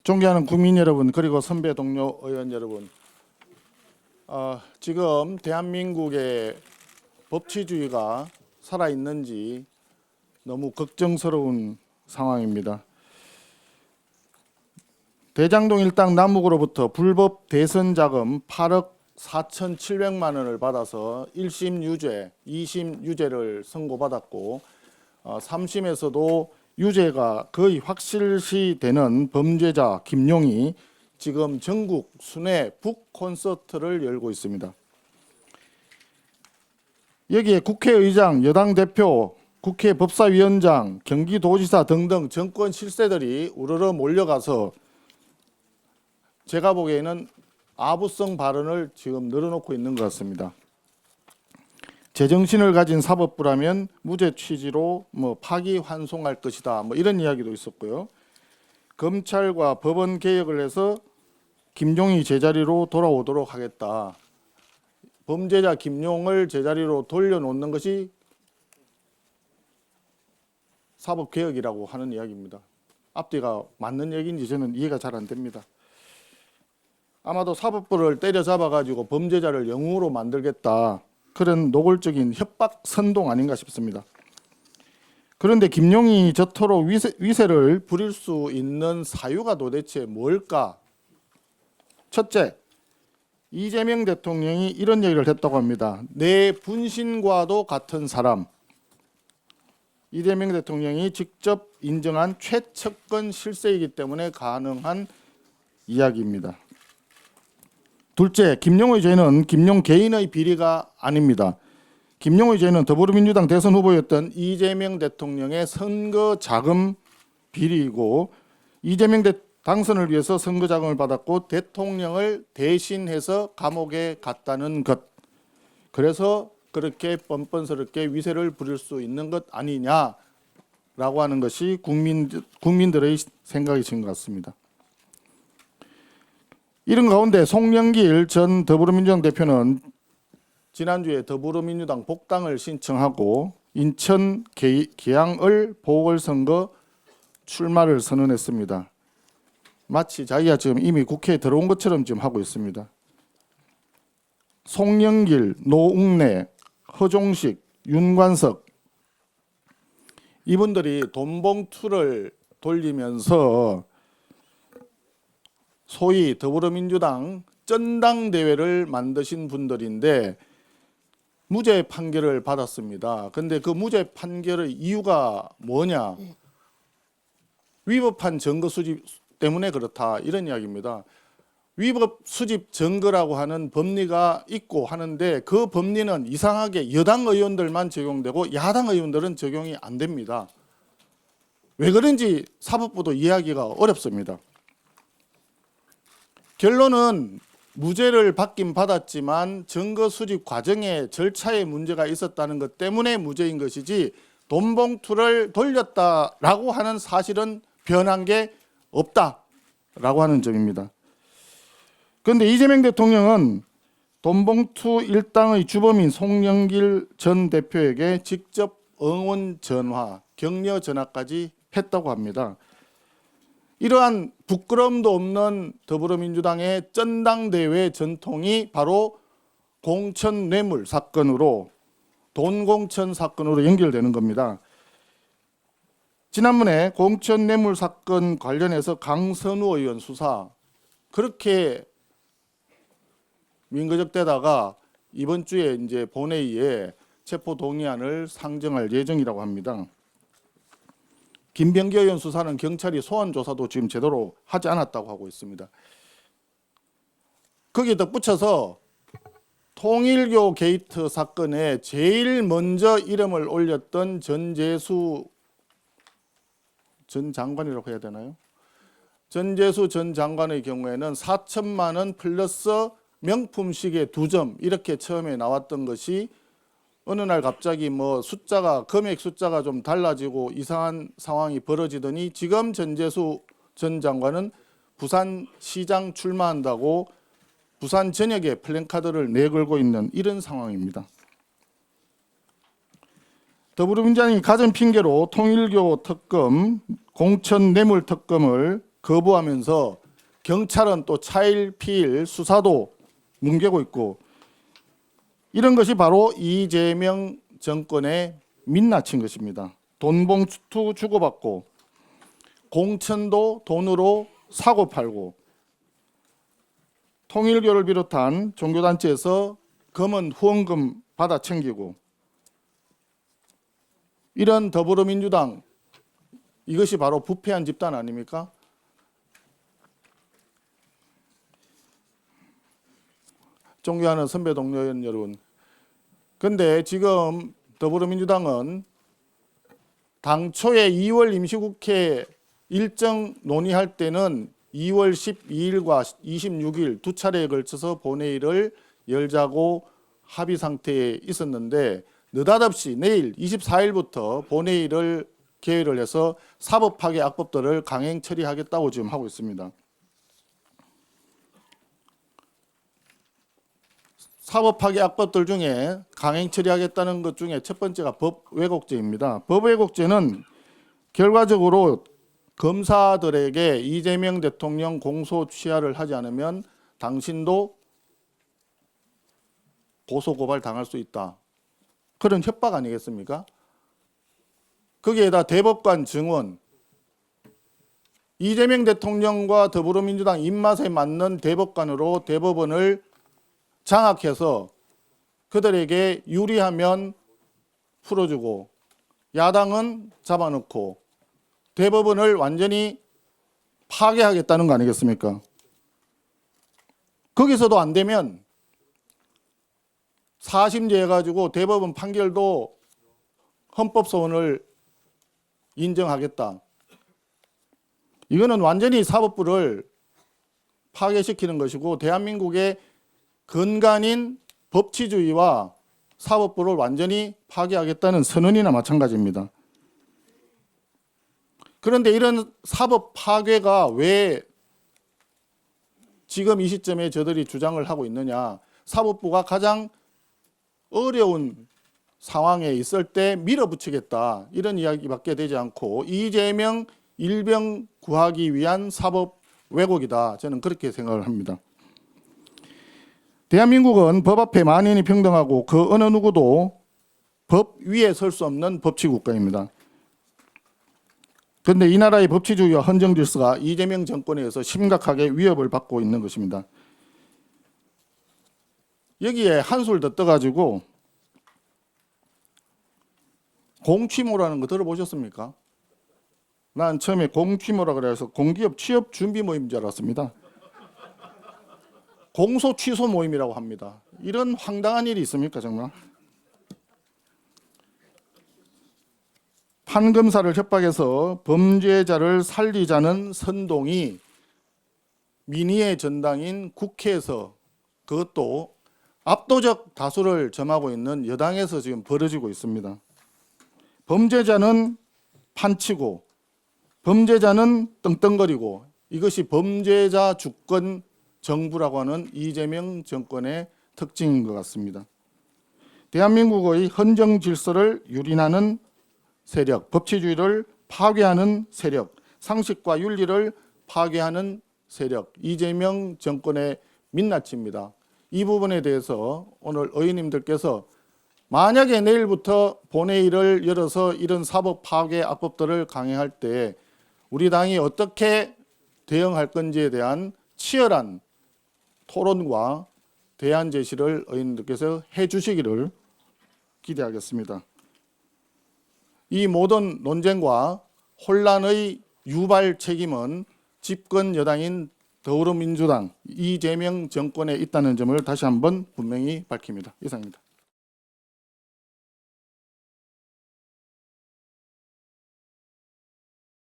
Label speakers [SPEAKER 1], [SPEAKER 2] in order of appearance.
[SPEAKER 1] 존경하는 국민 여러분, 그리고 선배 동료 의원 여러분, 지금 대한민국의 법치주의가 살아있는지 너무 걱정스러운 상황입니다. 대장동 일당 남욱으로부터 불법 대선 자금 8억 4,700만 원을 받아서 1심 유죄, 2심 유죄를 선고받았고 3심에서도 유죄가 거의 확실시되는 범죄자 김용이 지금 전국 순회 북 콘서트를 열고 있습니다. 여기에 국회의장, 여당 대표, 국회 법사위원장, 경기도지사 등등 정권 실세들이 우르르 몰려가서 제가 보기에는 아부성 발언을 지금 늘어놓고 있는 것 같습니다. 제정신을 가진 사법부라면 무죄 취지로 파기환송할 것이다, 이런 이야기도 있었고요. 검찰과 법원 개혁을 해서 김용이 제자리로 돌아오도록 하겠다. 범죄자 김용을 제자리로 돌려놓는 것이 사법개혁이라고 하는 이야기입니다. 앞뒤가 맞는 얘기인지 저는 이해가 잘 안 됩니다. 아마도 사법부를 때려잡아가지고 범죄자를 영웅으로 만들겠다, 그런 노골적인 협박 선동 아닌가 싶습니다. 그런데 김용이 저토록 위세를 부릴 수 있는 사유가 도대체 뭘까? 첫째, 이재명 대통령이 이런 얘기를 했다고 합니다. 내 분신과도 같은 사람. 이재명 대통령이 직접 인정한 최측근 실세이기 때문에 가능한 이야기입니다. 둘째, 김용의 죄는 김용 개인의 비리가 아닙니다. 김용의 죄는 더불어민주당 대선 후보였던 이재명 대통령의 선거 자금 비리이고, 이재명 당선을 위해서 선거 자금을 받았고 대통령을 대신해서 감옥에 갔다는 것. 그래서 그렇게 뻔뻔스럽게 위세를 부릴 수 있는 것 아니냐라고 하는 것이 국민들의 생각이신 것 같습니다. 이런 가운데 송영길 전 더불어민주당 대표는 지난주에 더불어민주당 복당을 신청하고 인천 계양을 보궐선거 출마를 선언했습니다. 마치 자기가 지금 이미 국회에 들어온 것처럼 지금 하고 있습니다. 송영길, 노웅래, 허종식, 윤관석, 이분들이 돈봉투를 돌리면서 소위 더불어민주당 전당대회를 만드신 분들인데 무죄 판결을 받았습니다. 그런데 그 무죄 판결의 이유가 뭐냐? 위법한 증거 수집 때문에 그렇다, 이런 이야기입니다. 위법 수집 증거라고 하는 법리가 있고 하는데 그 법리는 이상하게 여당 의원들만 적용되고 야당 의원들은 적용이 안 됩니다. 왜 그런지 사법부도 이해하기가 어렵습니다. 결론은 무죄를 받긴 받았지만 증거 수집 과정에 절차에 문제가 있었다는 것 때문에 무죄인 것이지 돈봉투를 돌렸다라고 하는 사실은 변한 게 없다라고 하는 점입니다. 그런데 이재명 대통령은 돈봉투 일당의 주범인 송영길 전 대표에게 직접 응원 전화, 격려 전화까지 했다고 합니다. 이러한 부끄러움도 없는 더불어민주당의 전당대회 전통이 바로 공천 뇌물 사건으로, 돈 공천 사건으로 연결되는 겁니다. 지난번에 공천 뇌물 사건 관련해서 강선우 의원 수사 그렇게 민거적대다가 이번 주에 이제 본회의에 체포 동의안을 상정할 예정이라고 합니다. 김병기 의원 수사는 경찰이 소환 조사도 지금 제대로 하지 않았다고 하고 있습니다. 거기에 덧붙여서 통일교 게이트 사건에 제일 먼저 이름을 올렸던 전재수 전 장관이라고 해야 되나요? 전재수 전 장관의 경우에는 4천만 원 플러스 명품 시계 2점 이렇게 처음에 나왔던 것이 어느 날 갑자기 숫자가, 금액 숫자가 좀 달라지고 이상한 상황이 벌어지더니 지금 전재수 전 장관은 부산시장 출마한다고 부산 전역에 플랜카드를 내걸고 있는 이런 상황입니다. 더불어민주당이 가진 핑계로 통일교 특검, 공천 뇌물 특검을 거부하면서 경찰은 또 차일피일 수사도 뭉개고 있고, 이런 것이 바로 이재명 정권의 민낯인 것입니다. 돈 봉투 주고받고 공천도 돈으로 사고 팔고, 통일교를 비롯한 종교단체에서 검은 후원금 받아 챙기고, 이런 더불어민주당, 이것이 바로 부패한 집단 아닙니까? 존경하는 선배 동료 여러분, 근데 지금 더불어민주당은 당초에 2월 임시국회 일정 논의할 때는 2월 12일과 26일 두 차례에 걸쳐서 본회의를 열자고 합의 상태에 있었는데, 느닷없이 내일 24일부터 본회의를 개회를 해서 사법파괴 악법들을 강행 처리하겠다고 지금 하고 있습니다. 사법파괴 악법들 중에 강행 처리하겠다는 것 중에 첫 번째가 법 왜곡죄입니다. 법 왜곡죄는 결과적으로 검사들에게 이재명 대통령 공소 취하를 하지 않으면 당신도 고소 고발 당할 수 있다, 그런 협박 아니겠습니까? 거기에다 대법관 증언, 이재명 대통령과 더불어민주당 입맛에 맞는 대법관으로 대법원을 장악해서 그들에게 유리하면 풀어주고 야당은 잡아놓고 대법원을 완전히 파괴하겠다는 거 아니겠습니까? 거기서도 안 되면 사심제 해가지고 대법원 판결도 헌법소원을 인정하겠다. 이거는 완전히 사법부를 파괴시키는 것이고, 대한민국의 근간인 법치주의와 사법부를 완전히 파괴하겠다는 선언이나 마찬가지입니다. 그런데 이런 사법 파괴가 왜 지금 이 시점에 저들이 주장을 하고 있느냐? 사법부가 가장 어려운 상황에 있을 때 밀어붙이겠다, 이런 이야기밖에 되지 않고 이재명 일병 구하기 위한 사법 왜곡이다, 저는 그렇게 생각을 합니다. 대한민국은 법 앞에 만인이 평등하고 그 어느 누구도 법 위에 설 수 없는 법치국가입니다. 그런데 이 나라의 법치주의와 헌정질서가 이재명 정권에 의해서 심각하게 위협을 받고 있는 것입니다. 여기에 한술 더 떠가지고 공취모라는 거 들어보셨습니까? 난 처음에 공취모라 그래서 공기업 취업 준비 모임인 줄 알았습니다. 공소 취소 모임이라고 합니다. 이런 황당한 일이 있습니까, 정말? 판검사를 협박해서 범죄자를 살리자는 선동이 민의의 전당인 국회에서, 그것도 압도적 다수를 점하고 있는 여당에서 지금 벌어지고 있습니다. 범죄자는 판치고 범죄자는 떵떵거리고, 이것이 범죄자 주권 정부라고 하는 이재명 정권의 특징인 것 같습니다. 대한민국의 헌정 질서를 유린하는 세력, 법치주의를 파괴하는 세력, 상식과 윤리를 파괴하는 세력, 이재명 정권의 민낯입니다. 이 부분에 대해서 오늘 의원님들께서 만약에 내일부터 본회의를 열어서 이런 사법 파괴 악법들을 강행할 때 우리 당이 어떻게 대응할 건지에 대한 치열한 토론과 대안 제시를 의원님들께서 해주시기를 기대하겠습니다. 이 모든 논쟁과 혼란의 유발 책임은 집권 여당인 더불어민주당 이재명 정권에 있다는 점을 다시 한번 분명히 밝힙니다. 이상입니다.